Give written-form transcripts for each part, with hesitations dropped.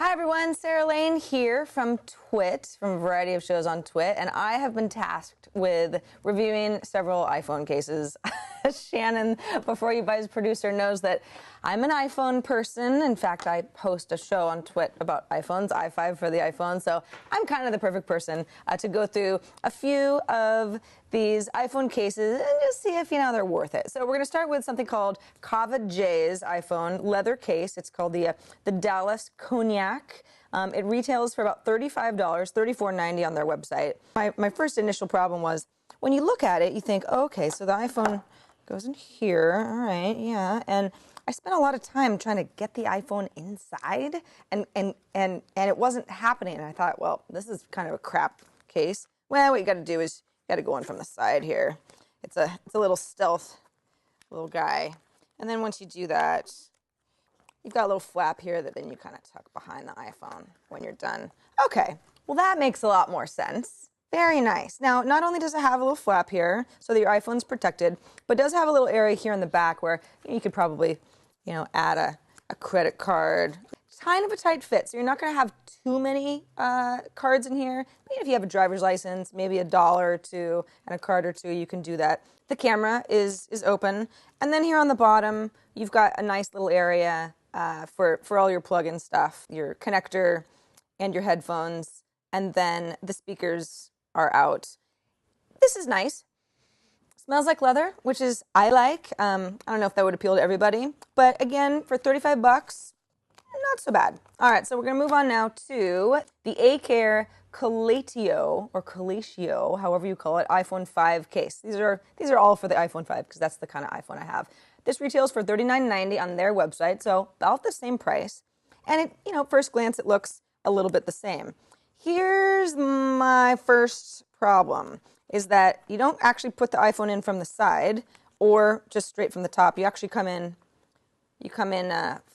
Hi everyone, Sarah Lane here from Twit, from a variety of shows on Twit, and I have been tasked with reviewing several iPhone cases. Shannon, before you buys producer, knows that I'm an iPhone person. In fact, I host a show on Twit about iPhones, i5 for the iPhone, so I'm kind of the perfect person to go through a few of these iPhone cases and just see if, they're worth it. So we're going to start with something called Kava J's iPhone leather case. It's called the Dallas Cognac. It retails for about $35, $34.90 on their website. My first initial problem was when you look at it, you think, oh, okay, so the iPhone goes in here. All right, yeah. And I spent a lot of time trying to get the iPhone inside, and it wasn't happening. And I thought, well, this is kind of a crap case. Well, what you got to do is you got to go in from the side here. It's a little stealth little guy. And then once you do that, you've got a little flap here that then you kind of tuck behind the iPhone when you're done. Okay, well that makes a lot more sense. Very nice. Now, not only does it have a little flap here so that your iPhone's protected, but it does have a little area here in the back where you could probably, add a credit card. It's kind of a tight fit, so you're not going to have too many cards in here. Maybe if you have a driver's license, maybe $1 or $2 and a card or two, you can do that. The camera is open, and then here on the bottom, you've got a nice little area for all your plug-in stuff, your connector and your headphones, and then the speakers are out. This is nice. Smells like leather, which is I like. I don't know if that would appeal to everybody, but again, for 35 bucks, not so bad. All right, so we're gonna move on now to the A-Care Colatio, or Colatio, however you call it, iPhone 5 case. These are all for the iPhone 5 because that's the kind of iPhone I have. This retails for $39.90 on their website, so about the same price. And it, first glance, it looks a little bit the same. Here's my first problem, is that you don't actually put the iPhone in from the side or just straight from the top. You actually come in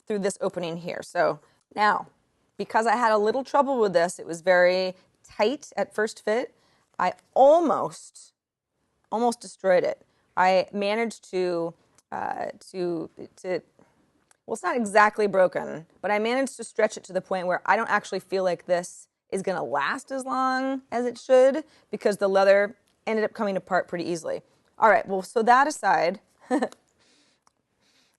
through this opening here. So now, because I had a little trouble with this, it was very tight at first fit, I almost destroyed it. I managed to well, it's not exactly broken, but I managed to stretch it to the point where I don't actually feel like this is going to last as long as it should because the leather ended up coming apart pretty easily. All right, well, so that aside,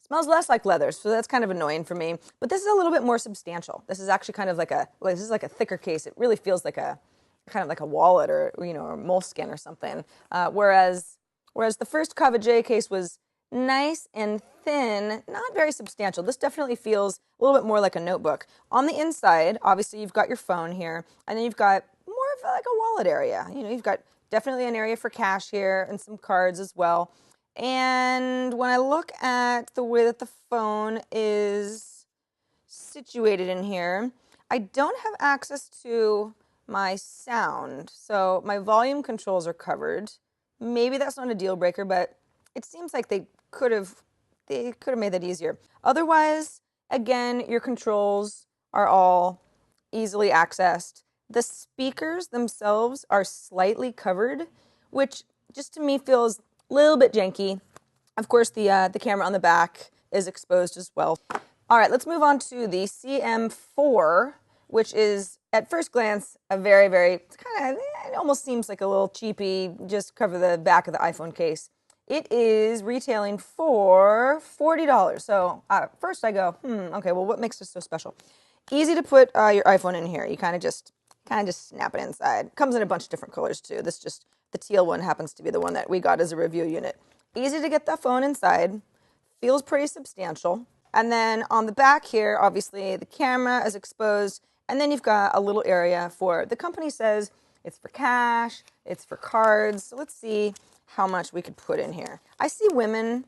smells less like leather, so that's kind of annoying for me. But this is a little bit more substantial. This is actually kind of like this is like a thicker case. It really feels like a kind of like a wallet or or moleskin or something. Whereas the first Kava J case was nice and thin, not very substantial. This definitely feels a little bit more like a notebook. On the inside, obviously, you've got your phone here, and then you've got more of like a wallet area. You've got definitely an area for cash here and some cards as well. And when I look at the way that the phone is situated in here, I don't have access to my sound. So my volume controls are covered. Maybe that's not a deal breaker, but it seems like they could have made that easier. Otherwise, again, your controls are all easily accessed. The speakers themselves are slightly covered, which just to me feels a little bit janky. Of course, the camera on the back is exposed as well. All right, let's move on to the CM4, which is at first glance a very, very it almost seems like a little cheapy, just cover the back of the iPhone case. It is retailing for $40. So first I go, okay, well, what makes this so special? Easy to put your iPhone in here. You kind of just snap it inside. Comes in a bunch of different colors too. The teal one happens to be the one that we got as a review unit. Easy to get the phone inside. Feels pretty substantial. And then on the back here, obviously the camera is exposed. And then you've got a little area for, the company says it's for cash, it's for cards. So let's see how much we could put in here. I see women,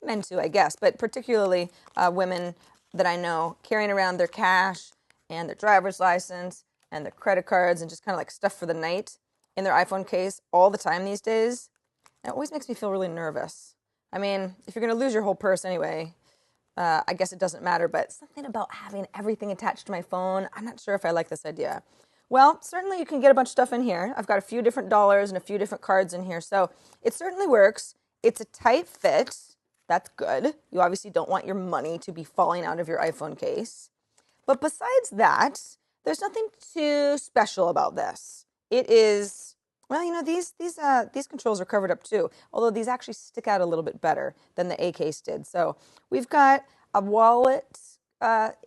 men too, I guess, but particularly women that I know carrying around their cash and their driver's license and their credit cards and just kind of like stuff for the night in their iPhone case all the time these days. And it always makes me feel really nervous. I mean, if you're going to lose your whole purse anyway, I guess it doesn't matter, but something about having everything attached to my phone, I'm not sure if I like this idea. Well, certainly you can get a bunch of stuff in here. I've got a few different dollars and a few different cards in here, so it certainly works. It's a tight fit. That's good. You obviously don't want your money to be falling out of your iPhone case. But besides that, there's nothing too special about this. It is, well, you know, these controls are covered up too, although these actually stick out a little bit better than the A case did. So we've got a wallet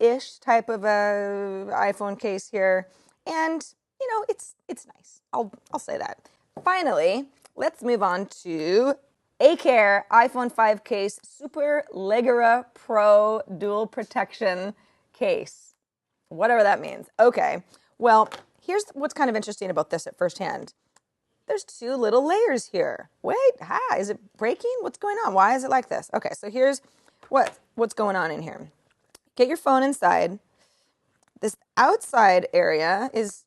ish type of a iPhone case here, and you know, it's nice. I'll say that. Finally, let's move on to A-Care iPhone 5 case Super Legera Pro Dual Protection case. Whatever that means. Okay, well, here's what's kind of interesting about this at first hand. There's two little layers here. Wait, is it breaking? What's going on? Why is it like this? Okay, so here's what's going on in here. Get your phone inside. This outside area is,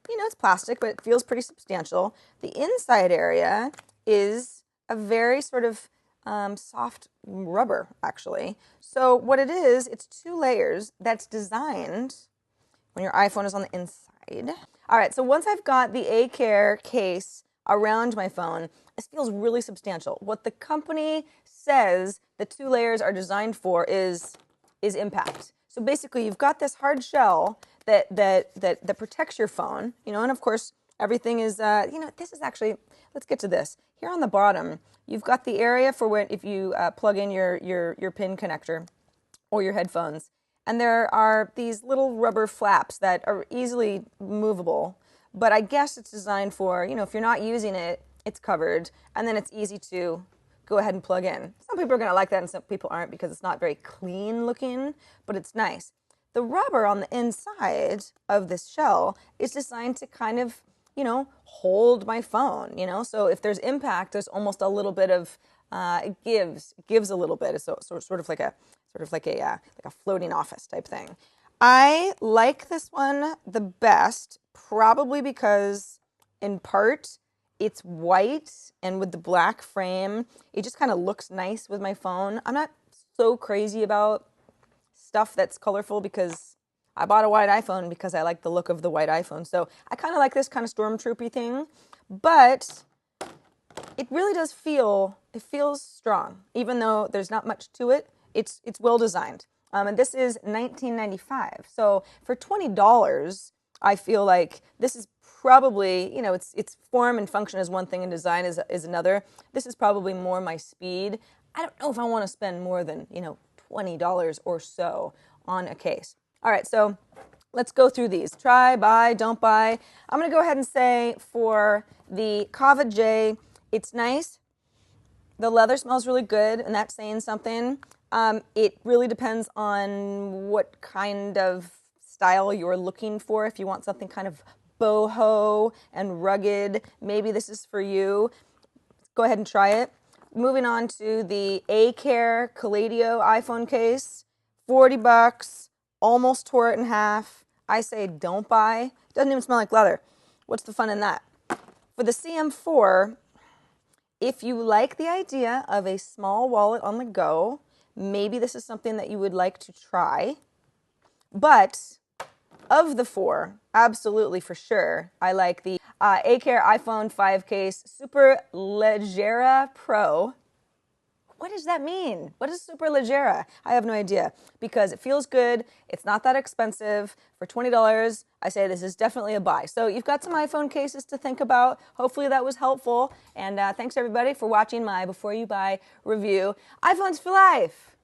you know, it's plastic, but it feels pretty substantial. The inside area is a very sort of soft rubber, actually. So what it is, it's two layers that's designed when your iPhone is on the inside. All right, so once I've got the A-Care case around my phone, this feels really substantial. What the company says the two layers are designed for is impact. So basically, you've got this hard shell that protects your phone, you know, and of course, everything is, you know, this is actually, let's get to this. Here on the bottom, you've got the area for when, if you plug in your pin connector or your headphones, and there are these little rubber flaps that are easily movable, but I guess it's designed for, you know, if you're not using it, it's covered, and then it's easy to go ahead and plug in. Some people are going to like that and some people aren't because it's not very clean looking, but it's nice. The rubber on the inside of this shell is designed to kind of, you know, hold my phone, you know? So if there's impact, there's almost a little bit of, it gives a little bit. It's sort of like a floating office type thing. I like this one the best, probably because in part, it's white, and with the black frame, it just kind of looks nice with my phone. I'm not so crazy about stuff that's colorful because I bought a white iPhone because I like the look of the white iPhone. So I kind of like this kind of stormtroopy thing, but it really does it feels strong. Even though there's not much to it, it's well designed. And this is $19.95. So for $20, I feel like this is probably, you know, its form and function is one thing and design is another. This is probably more my speed. I don't know if I want to spend more than, you know, $20 or so on a case. All right, so let's go through these. Try, buy, don't buy. I'm going to go ahead and say for the Kava J, it's nice. The leather smells really good, and that's saying something. It really depends on what kind of style you're looking for. If you want something kind of boho and rugged, maybe this is for you. Go ahead and try it. Moving on to the A-Care Calladio iPhone case, $40, almost tore it in half. I say don't buy. It doesn't even smell like leather. What's the fun in that? For the CM4, if you like the idea of a small wallet on the go, maybe this is something that you would like to try. But of the four, absolutely for sure, I like the A-Care iPhone 5 case Super Legera Pro. What does that mean? What is Super Legera? I have no idea because it feels good. It's not that expensive. For $20, I say this is definitely a buy. So you've got some iPhone cases to think about. Hopefully that was helpful. And thanks everybody for watching my Before You Buy review. iPhones for life.